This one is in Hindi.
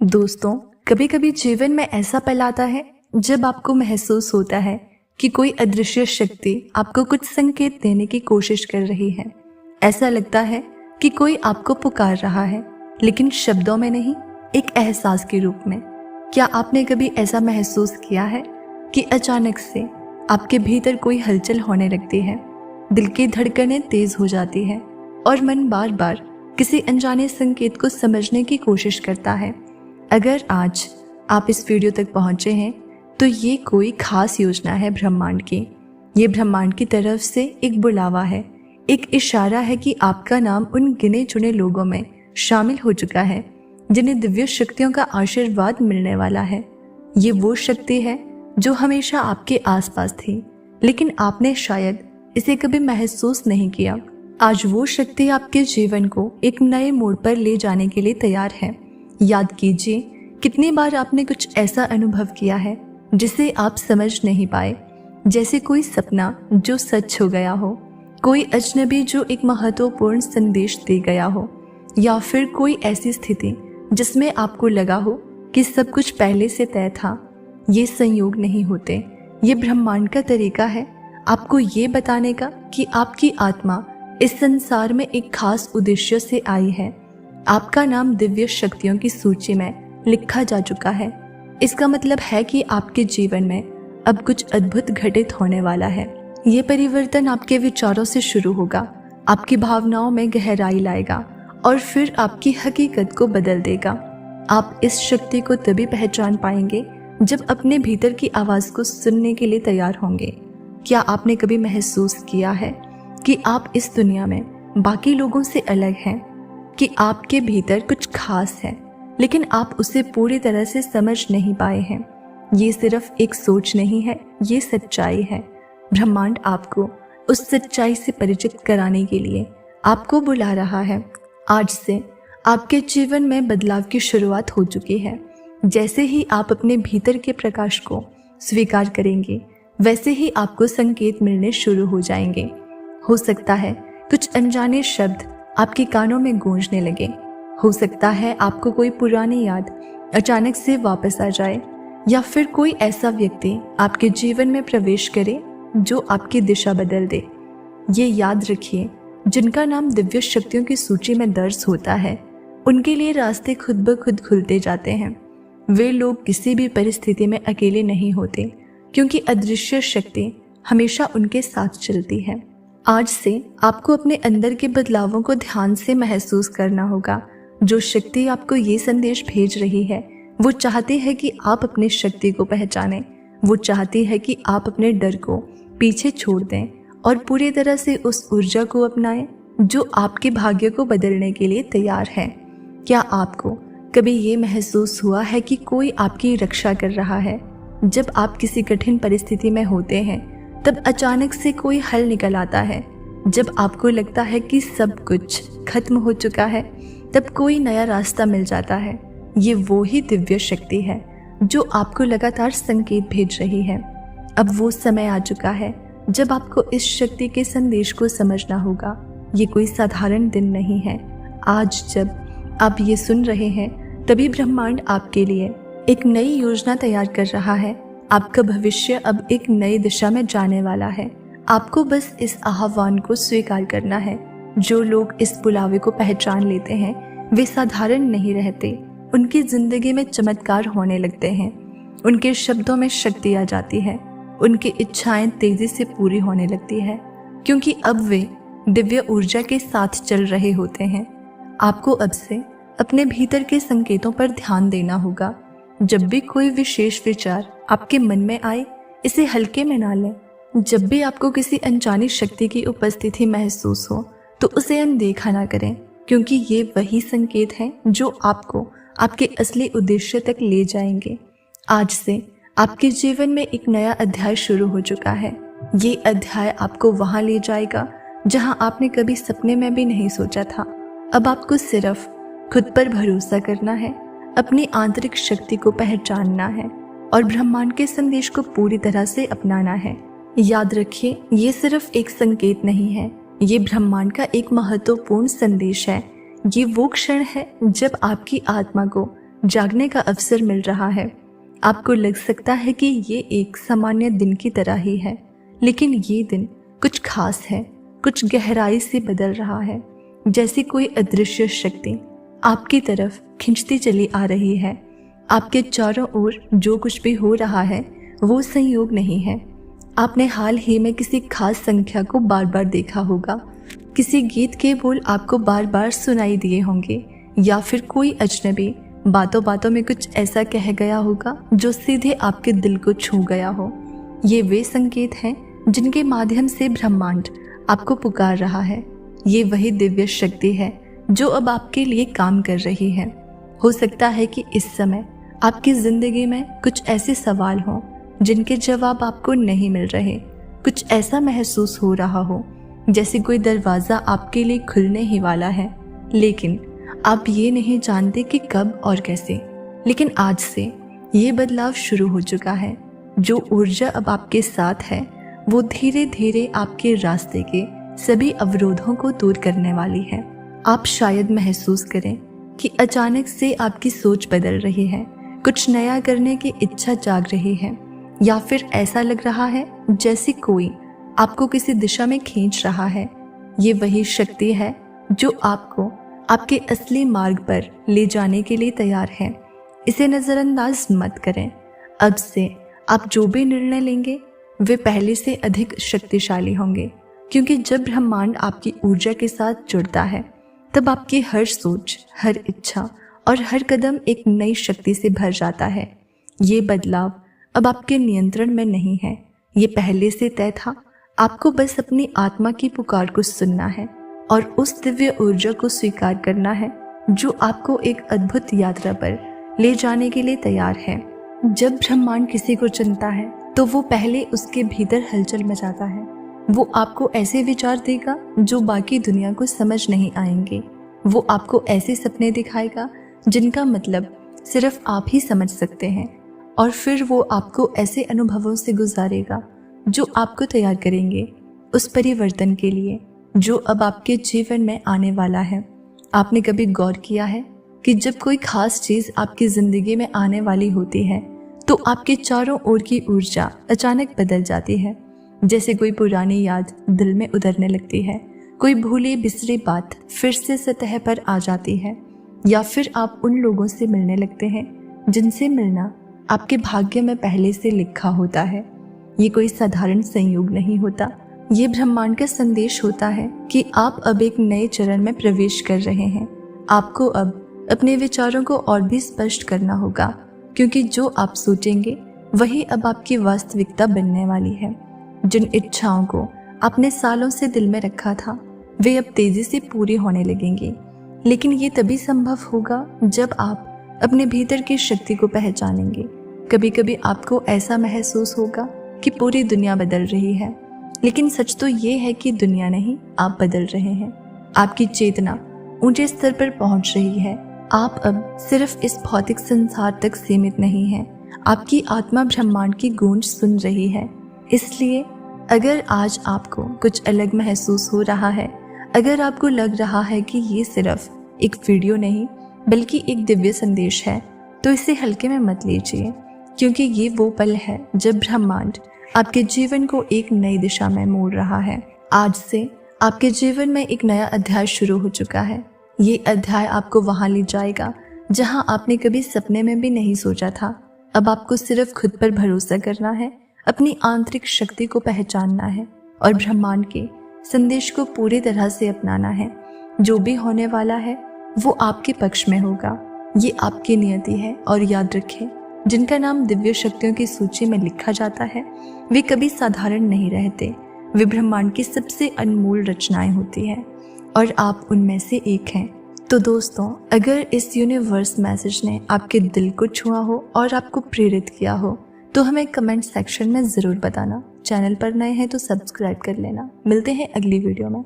दोस्तों, कभी कभी जीवन में ऐसा पल आता है जब आपको महसूस होता है कि कोई अदृश्य शक्ति आपको कुछ संकेत देने की कोशिश कर रही है। ऐसा लगता है कि कोई आपको पुकार रहा है, लेकिन शब्दों में नहीं, एक एहसास के रूप में। क्या आपने कभी ऐसा महसूस किया है कि अचानक से आपके भीतर कोई हलचल होने लगती है, दिल की धड़कनें तेज हो जाती है और मन बार बार किसी अनजाने संकेत को समझने की कोशिश करता है। अगर आज आप इस वीडियो तक पहुंचे हैं तो ये कोई खास योजना है ब्रह्मांड की। ये ब्रह्मांड की तरफ से एक बुलावा है, एक इशारा है कि आपका नाम उन गिने चुने लोगों में शामिल हो चुका है जिन्हें दिव्य शक्तियों का आशीर्वाद मिलने वाला है। ये वो शक्ति है जो हमेशा आपके आसपास थी, लेकिन आपने शायद इसे कभी महसूस नहीं किया। आज वो शक्ति आपके जीवन को एक नए मोड़ पर ले जाने के लिए तैयार है। याद कीजिए, कितनी बार आपने कुछ ऐसा अनुभव किया है जिसे आप समझ नहीं पाए, जैसे कोई सपना जो सच हो गया हो, कोई अजनबी जो एक महत्वपूर्ण संदेश दे गया हो, या फिर कोई ऐसी स्थिति जिसमें आपको लगा हो कि सब कुछ पहले से तय था। ये संयोग नहीं होते, ये ब्रह्मांड का तरीका है आपको ये बताने का कि आपकी आत्मा इस संसार में एक खास उद्देश्य से आई है। आपका नाम दिव्य शक्तियों की सूची में लिखा जा चुका है। इसका मतलब है कि आपके जीवन में अब कुछ अद्भुत घटित होने वाला है। ये परिवर्तन आपके विचारों से शुरू होगा, आपकी भावनाओं में गहराई लाएगा और फिर आपकी हकीकत को बदल देगा। आप इस शक्ति को तभी पहचान पाएंगे जब अपने भीतर की आवाज को सुनने के लिए तैयार होंगे। क्या आपने कभी महसूस किया है कि आप इस दुनिया में बाकी लोगों से अलग हैं, कि आपके भीतर कुछ खास है, लेकिन आप उसे पूरी तरह से समझ नहीं पाए हैं? ये सिर्फ एक सोच नहीं है, ये सच्चाई है। ब्रह्मांड आपको उस सच्चाई से परिचित कराने के लिए आपको बुला रहा है। आज से आपके जीवन में बदलाव की शुरुआत हो चुकी है। जैसे ही आप अपने भीतर के प्रकाश को स्वीकार करेंगे, वैसे ही आपको संकेत मिलने शुरू हो जाएंगे। हो सकता है कुछ अनजाने शब्द आपके कानों में गूंजने लगे। हो सकता है आपको कोई पुरानी याद अचानक से वापस आ जाए, या फिर कोई ऐसा व्यक्ति आपके जीवन में प्रवेश करे जो आपकी दिशा बदल दे। ये याद रखिए, जिनका नाम दिव्य शक्तियों की सूची में दर्ज होता है, उनके लिए रास्ते खुद ब खुद खुलते जाते हैं। वे लोग किसी भी परिस्थिति में अकेले नहीं होते, क्योंकि अदृश्य शक्ति हमेशा उनके साथ चलती है। आज से आपको अपने अंदर के बदलावों को ध्यान से महसूस करना होगा। जो शक्ति आपको ये संदेश भेज रही है, वो चाहती है कि आप अपनी शक्ति को पहचानें। वो चाहती है कि आप अपने डर को पीछे छोड़ दें और पूरी तरह से उस ऊर्जा को अपनाएं जो आपके भाग्य को बदलने के लिए तैयार है। क्या आपको कभी ये महसूस हुआ है कि कोई आपकी रक्षा कर रहा है? जब आप किसी कठिन परिस्थिति में होते हैं, तब अचानक से कोई हल निकल आता है। जब आपको लगता है कि सब कुछ खत्म हो चुका है, तब कोई नया रास्ता मिल जाता है। ये वो ही दिव्य शक्ति है जो आपको लगातार संकेत भेज रही है। अब वो समय आ चुका है जब आपको इस शक्ति के संदेश को समझना होगा। ये कोई साधारण दिन नहीं है। आज जब आप ये सुन रहे हैं, तभी ब्रह्मांड आपके लिए एक नई योजना तैयार कर रहा है। आपका भविष्य अब एक नई दिशा में जाने वाला है। आपको बस इस आह्वान को स्वीकार करना है। जो लोग इस बुलावे को पहचान लेते हैं, वे साधारण नहीं रहते। उनकी जिंदगी में चमत्कार होने लगते हैं। उनके शब्दों में शक्ति आ जाती है। उनकी इच्छाएं तेजी से पूरी होने लगती है, क्योंकि अब वे दिव्य ऊर्जा के साथ चल रहे होते हैं। आपको अब से अपने भीतर के संकेतों पर ध्यान देना होगा। जब भी कोई विशेष विचार आपके मन में आए, इसे हल्के में ना लें। जब भी आपको किसी अनजानी शक्ति की उपस्थिति महसूस हो, तो उसे अनदेखा ना करें, क्योंकि ये वही संकेत हैं जो आपको आपके असली उद्देश्य तक ले जाएंगे। आज से आपके जीवन में एक नया अध्याय शुरू हो चुका है। ये अध्याय आपको वहां ले जाएगा जहां आपने कभी सपने में भी नहीं सोचा था। अब आपको सिर्फ खुद पर भरोसा करना है, अपनी आंतरिक शक्ति को पहचानना है और ब्रह्मांड के संदेश को पूरी तरह से अपनाना है। याद रखिए, ये सिर्फ एक संकेत नहीं है, ये ब्रह्मांड का एक महत्वपूर्ण संदेश है। ये वो क्षण है जब आपकी आत्मा को जागने का अवसर मिल रहा है। आपको लग सकता है कि ये एक सामान्य दिन की तरह ही है, लेकिन ये दिन कुछ खास है, कुछ गहराई से बदल रहा है। जैसे कोई अदृश्य शक्ति आपकी तरफ खींचती चली आ रही है। आपके चारों ओर जो कुछ भी हो रहा है वो संयोग नहीं है। आपने हाल ही में किसी खास संख्या को बार बार देखा होगा, किसी गीत के बोल आपको बार बार सुनाई दिए होंगे, या फिर कोई अजनबी बातों बातों में कुछ ऐसा कह गया होगा जो सीधे आपके दिल को छू गया हो। ये वे संकेत हैं जिनके माध्यम से ब्रह्मांड आपको पुकार रहा है। ये वही दिव्य शक्ति है जो अब आपके लिए काम कर रही है। हो सकता है कि इस समय आपकी जिंदगी में कुछ ऐसे सवाल हों जिनके जवाब आपको नहीं मिल रहे। कुछ ऐसा महसूस हो रहा हो जैसे कोई दरवाज़ा आपके लिए खुलने ही वाला है, लेकिन आप ये नहीं जानते कि कब और कैसे। लेकिन आज से ये बदलाव शुरू हो चुका है। जो ऊर्जा अब आपके साथ है वो धीरे धीरे आपके रास्ते के सभी अवरोधों को दूर करने वाली है। आप शायद महसूस करें कि अचानक से आपकी सोच बदल रही है, कुछ नया करने की इच्छा जाग रही है, या फिर ऐसा लग रहा है जैसे कोई आपको किसी दिशा में खींच रहा है। ये वही शक्ति है जो आपको आपके असली मार्ग पर ले जाने के लिए तैयार है। इसे नज़रअंदाज मत करें। अब से आप जो भी निर्णय लेंगे वे पहले से अधिक शक्तिशाली होंगे, क्योंकि जब ब्रह्मांड आपकी ऊर्जा के साथ जुड़ता है तब आपकी हर सोच, हर इच्छा और हर कदम एक नई शक्ति से भर जाता है। ये बदलाव अब आपके नियंत्रण में नहीं है, ये पहले से तय था। आपको बस अपनी आत्मा की पुकार को सुनना है और उस दिव्य ऊर्जा को स्वीकार करना है जो आपको एक अद्भुत यात्रा पर ले जाने के लिए तैयार है। जब ब्रह्मांड किसी को चुनता है तो वो पहले उसके भीतर हलचल मचाता है। वो आपको ऐसे विचार देगा जो बाकी दुनिया को समझ नहीं आएंगे। वो आपको ऐसे सपने दिखाएगा जिनका मतलब सिर्फ आप ही समझ सकते हैं, और फिर वो आपको ऐसे अनुभवों से गुजारेगा जो आपको तैयार करेंगे उस परिवर्तन के लिए जो अब आपके जीवन में आने वाला है। आपने कभी गौर किया है कि जब कोई खास चीज़ आपकी ज़िंदगी में आने वाली होती है तो आपके चारों ओर की ऊर्जा अचानक बदल जाती है। जैसे कोई पुरानी याद दिल में उतरने लगती है, कोई भूली बिसरी बात फिर से सतह पर आ जाती है, या फिर आप उन लोगों से मिलने लगते हैं जिनसे मिलना आपके भाग्य में पहले से लिखा होता है। ये कोई साधारण संयोग नहीं होता, ये ब्रह्मांड का संदेश होता है कि आप अब एक नए चरण में प्रवेश कर रहे हैं। आपको अब अपने विचारों को और भी स्पष्ट करना होगा, क्योंकि जो आप सोचेंगे वही अब आपकी वास्तविकता बनने वाली है। जिन इच्छाओं को आपने सालों से दिल में रखा था वे अब तेजी से पूरी होने लगेंगी, लेकिन ये तभी संभव होगा जब आप अपने भीतर की शक्ति को पहचानेंगे। कभी कभी आपको ऐसा महसूस होगा कि पूरी दुनिया बदल रही है, लेकिन सच तो ये है कि दुनिया नहीं, आप बदल रहे हैं। आपकी चेतना ऊंचे स्तर पर पहुंच रही है। आप अब सिर्फ इस भौतिक संसार तक सीमित नहीं हैं। आपकी आत्मा ब्रह्मांड की गूंज सुन रही है। इसलिए अगर आज आपको कुछ अलग महसूस हो रहा है, अगर आपको लग रहा है कि ये सिर्फ एक वीडियो नहीं बल्कि एक दिव्य संदेश है, तो इसे हल्के में मत लीजिए, क्योंकि ये वो पल है जब ब्रह्मांड आपके जीवन को एक नई दिशा में मोड़ रहा है। आज से आपके जीवन में एक नया अध्याय शुरू हो चुका है। ये अध्याय आपको वहां ले जाएगा जहां आपने कभी सपने में भी नहीं सोचा था। अब आपको सिर्फ खुद पर भरोसा करना है, अपनी आंतरिक शक्ति को पहचानना है और ब्रह्मांड के संदेश को पूरी तरह से अपनाना है। जो भी होने वाला है वो आपके पक्ष में होगा। ये आपकी नियति है, और याद रखें, जिनका नाम दिव्य शक्तियों की सूची में लिखा जाता है वे कभी साधारण नहीं रहते। वे ब्रह्मांड की सबसे अनमोल रचनाएं होती हैं, और आप उनमें से एक हैं। तो दोस्तों, अगर इस यूनिवर्स मैसेज ने आपके दिल को छुआ हो और आपको प्रेरित किया हो तो हमें कमेंट सेक्शन में ज़रूर बताना। चैनल पर नए हैं तो सब्सक्राइब कर लेना। मिलते हैं अगली वीडियो में।